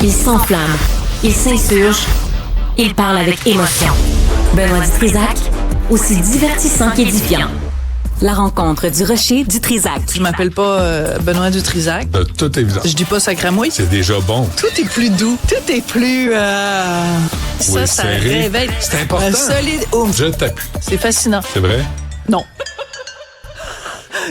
Il s'enflamme, il s'insurge, il parle avec émotion. Benoît Dutrisac, aussi divertissant qu'édifiant. La rencontre du Rocher du Trisac. Je m'appelle pas Benoît Dutrisac. De toute évidence. Je dis pas sacramouille. C'est déjà bon. Tout est plus doux. Tout est plus... ça serré. réveille. C'est important. Un solide oomph. Je t'appuie. C'est fascinant. C'est vrai? Non.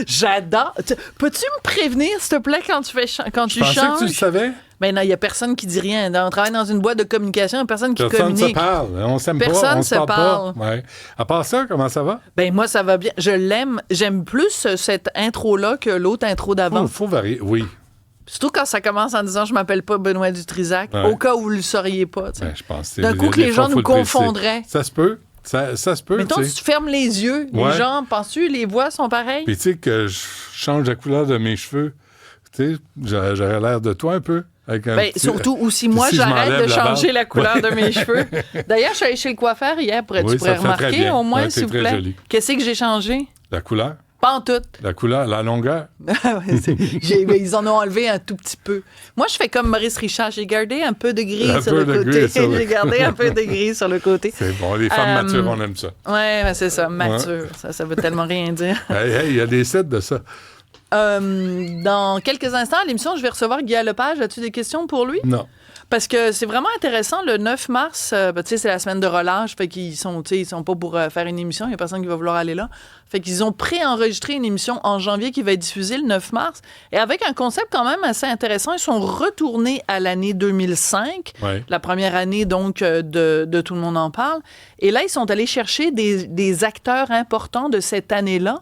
J'adore. Peux-tu me prévenir, s'il te plaît, quand tu Je pensais changes? que tu le savais. Ben non, il n'y a personne qui dit rien. On travaille dans une boîte de communication, il n'y a personne qui Personne ne se communique. parle. On s'aime pas. Personne On se parle parle. pas. Ouais. À part ça, comment ça va? Ben moi, ça va bien. Je l'aime. J'aime plus cette intro-là que l'autre intro d'avant. Il faut varier. Oui. Surtout quand ça commence en disant « Je m'appelle pas Benoît Dutrisac Ouais. » au cas où vous ne le sauriez pas. Ben, je pense. D'un coup que les gens nous confondraient. Ça se peut. Ça se peut. Mettons, si tu fermes les yeux, Ouais. les gens, penses-tu, les voix sont pareilles? Puis tu sais que je change la couleur de mes cheveux. Tu sais, j'aurais l'air de toi un peu. Avec un petit... Surtout aussi, moi, si je j'arrête m'enlève de la changer barbe. la couleur de mes cheveux. D'ailleurs, je suis allée chez le coiffeur hier, tu Oui, pourrais ça fait très remarquer bien. au moins, Ouais, s'il vous c'est très plaît. joli. Qu'est-ce que j'ai changé? La couleur? Pas en tout. La couleur, la longueur? Ils en ont enlevé un tout petit peu. Moi, je fais comme Maurice Richard. J'ai gardé un peu de gris Un sur peu le de côté. gris sur le- J'ai gardé un peu de gris sur le côté. C'est bon. Les femmes matures, on aime ça. Ouais, c'est ça, mature. Ça veut tellement rien dire. Hey, il y a des sites de ça. Dans quelques instants, à l'émission, je vais recevoir Guy Lepage. As-tu des questions pour lui? Non. Parce que c'est vraiment intéressant. Le 9 mars, tu sais, c'est la semaine de relâche. Fait qu'ils sont, tu sais, ils sont pas pour faire une émission. Il y a personne qui va vouloir aller là. Fait qu'ils ont pré-enregistré une émission en janvier qui va être diffusée le 9 mars. Et avec un concept quand même assez intéressant. Ils sont retournés à l'année 2005. Ouais. La première année, donc, de Tout le monde en parle. Et là, ils sont allés chercher des acteurs importants de cette année-là.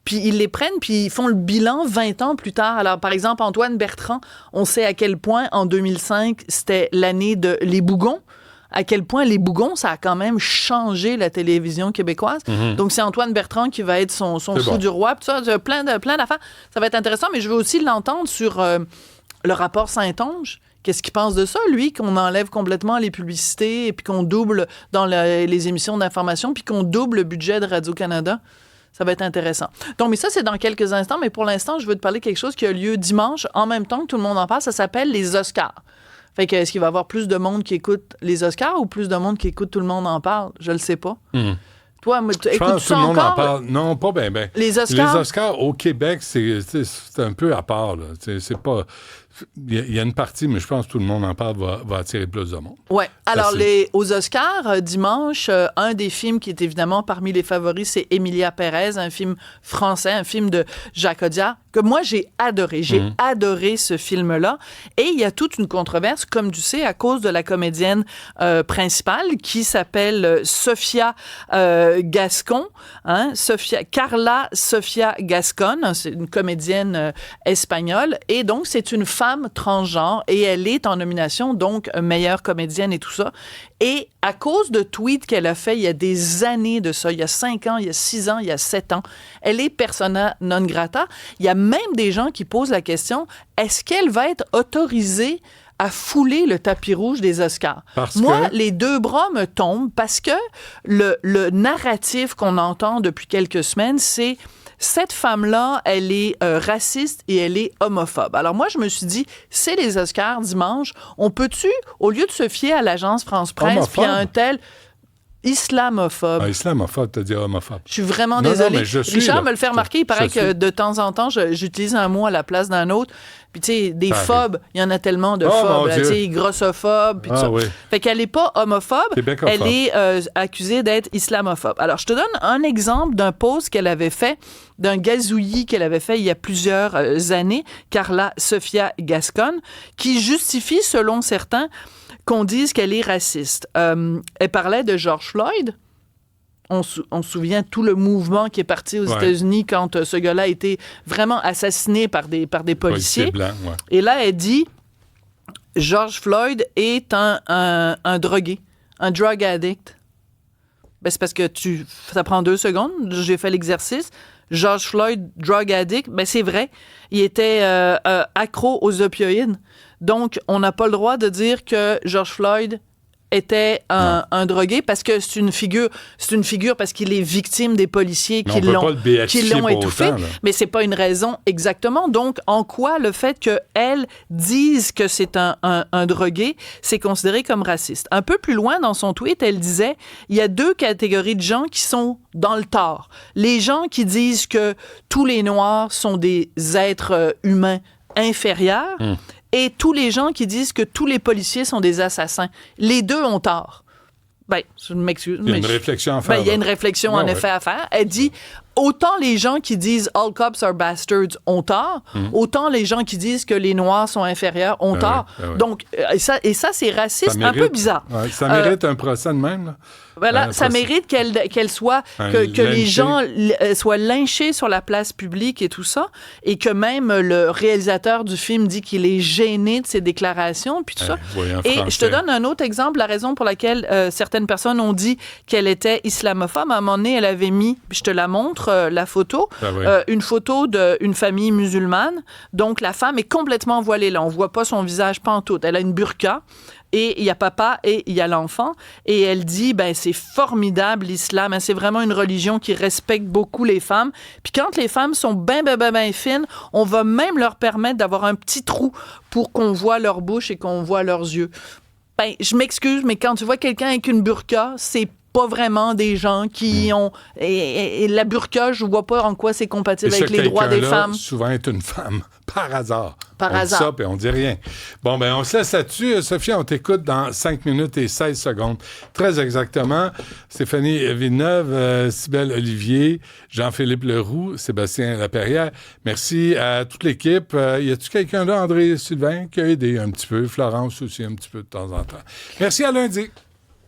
Puis ils les prennent, puis ils font le bilan 20 ans plus tard. Alors, par exemple, Antoine Bertrand, on sait à quel point, en 2005, c'était l'année de Les Bougons. À quel point Les Bougons, ça a quand même changé la télévision québécoise. Donc, c'est Antoine Bertrand qui va être son fou bon. du roi. Puis ça, plein d'affaires. Ça va être intéressant, mais je veux aussi l'entendre sur le rapport Saint-Onge. Qu'est-ce qu'il pense de ça, lui, qu'on enlève complètement les publicités et puis qu'on double dans les émissions d'information puis qu'on double le budget de Radio-Canada? Ça va être intéressant. Donc, mais ça, c'est dans quelques instants. Mais pour l'instant, je veux te parler de quelque chose qui a lieu dimanche, en même temps que Tout le monde en parle. Ça s'appelle les Oscars. Fait que, est-ce qu'il va y avoir plus de monde qui écoute les Oscars ou plus de monde qui écoute Tout le monde en parle? Je le sais pas. Toi, Je pense écoutes-tu que tout ça le monde encore? en parle. Non, pas bien. Les Oscars? Les Oscars au Québec, c'est un peu à part. Là. C'est pas... Il y a une partie, mais je pense que Tout le monde en parle va attirer plus de monde. Ouais. Alors, c'est- aux Oscars, dimanche, un des films qui est évidemment parmi les favoris, c'est Emilia Pérez, un film français, un film de Jacques Audiard, que moi, j'ai adoré. J'ai adoré ce film-là. Et il y a toute une controverse, comme tu sais, à cause de la comédienne principale qui s'appelle Sofia Gascon. Hein? Carla Sofia Gascon. C'est une comédienne espagnole. Et donc, c'est une femme transgenre et elle est en nomination, donc meilleure comédienne et tout ça. Et à cause de tweets qu'elle a fait il y a des années de ça, il y a 5 ans, il y a 6 ans, il y a 7 ans, elle est persona non grata. Il y a même des gens qui posent la question, est-ce qu'elle va être autorisée à fouler le tapis rouge des Oscars? Moi, les deux bras me tombent parce que le narratif qu'on entend depuis quelques semaines, c'est cette femme-là, elle est raciste et elle est homophobe. Alors moi, je me suis dit, c'est les Oscars dimanche, on peut-tu, au lieu de se fier à l'agence France-Presse, puis à un tel... Islamophobe. Ah, islamophobe, t'as dit homophobe. Je suis vraiment Non, désolée. non, mais je suis, Richard là. me le fait remarquer. Il paraît Je que suis. de temps en temps, j'utilise un mot à la place d'un autre. Puis, tu sais, des phobes, il y en a tellement de Oh, phobes. mon là, Dieu. tu sais, grossophobes. Puis tout ça. Oui. Fait qu'elle n'est pas homophobe. Québécophobe. Elle est accusée d'être islamophobe. Alors, je te donne un exemple d'un post qu'elle avait fait, d'un gazouillis qu'elle avait fait il y a plusieurs années, Carla Sofia Gascon, qui justifie, selon certains, qu'on dise qu'elle est raciste. Elle parlait de George Floyd. On se souvient tout le mouvement qui est parti aux États-Unis quand ce gars-là a été vraiment assassiné par des policiers. Blanc, ouais. Et là, elle dit, George Floyd est un drogué, un drug addict. Ben, c'est parce que ça prend 2 secondes. J'ai fait l'exercice. George Floyd, drug addict, ben c'est vrai. Il était accro aux opioïdes. Donc, on n'a pas le droit de dire que George Floyd était un drogué parce que c'est une figure parce qu'il est victime des policiers qui l'ont étouffé, mais c'est pas une raison exactement. Donc, en quoi le fait qu'elle dise que c'est un drogué, c'est considéré comme raciste? Un peu plus loin dans son tweet, elle disait, il y a 2 catégories de gens qui sont dans le tort. Les gens qui disent que tous les Noirs sont des êtres humains inférieurs, et tous les gens qui disent que tous les policiers sont des assassins. Les 2 ont tort. Ben, je m'excuse. Il y a une réflexion à faire. Il y a une réflexion, en effet, à faire. Elle dit, autant les gens qui disent « all cops are bastards » ont tort, autant les gens qui disent que les Noirs sont inférieurs ont tort. Donc, et ça c'est raciste, un peu bizarre. Ouais, ça mérite un procès de même, là. Voilà, ça mérite qu'elle soit, que les gens soient lynchés sur la place publique et tout ça, et que même le réalisateur du film dit qu'il est gêné de ses déclarations, puis tout ça. Et je te donne un autre exemple, la raison pour laquelle certaines personnes ont dit qu'elle était islamophobe. À un moment donné, elle avait mis, je te la montre, la photo, une photo d'une famille musulmane. Donc, la femme est complètement voilée, là. On voit pas son visage pantoute. Elle a une burqa. Et il y a papa et il y a l'enfant. Et elle dit, ben c'est formidable l'islam. Hein, c'est vraiment une religion qui respecte beaucoup les femmes. Puis quand les femmes sont ben fines, on va même leur permettre d'avoir un petit trou pour qu'on voit leur bouche et qu'on voit leurs yeux. Ben, je m'excuse, mais quand tu vois quelqu'un avec une burqa, c'est pas vraiment des gens qui ont... Et la burqa, je vois pas en quoi c'est compatible avec les droits des femmes. Souvent est une femme, par hasard. Par on hasard. dit ça, puis on dit rien. Bon, ben on se laisse là-dessus. Sophie, on t'écoute dans 5 minutes et 16 secondes. Très exactement. Stéphanie Villeneuve, Cybèle Olivier, Jean-Philippe Leroux, Sébastien Laperrière. Merci à toute l'équipe. Y a-tu quelqu'un là, André Sylvain, qui a aidé un petit peu? Florence aussi, un petit peu de temps en temps. Merci, à lundi.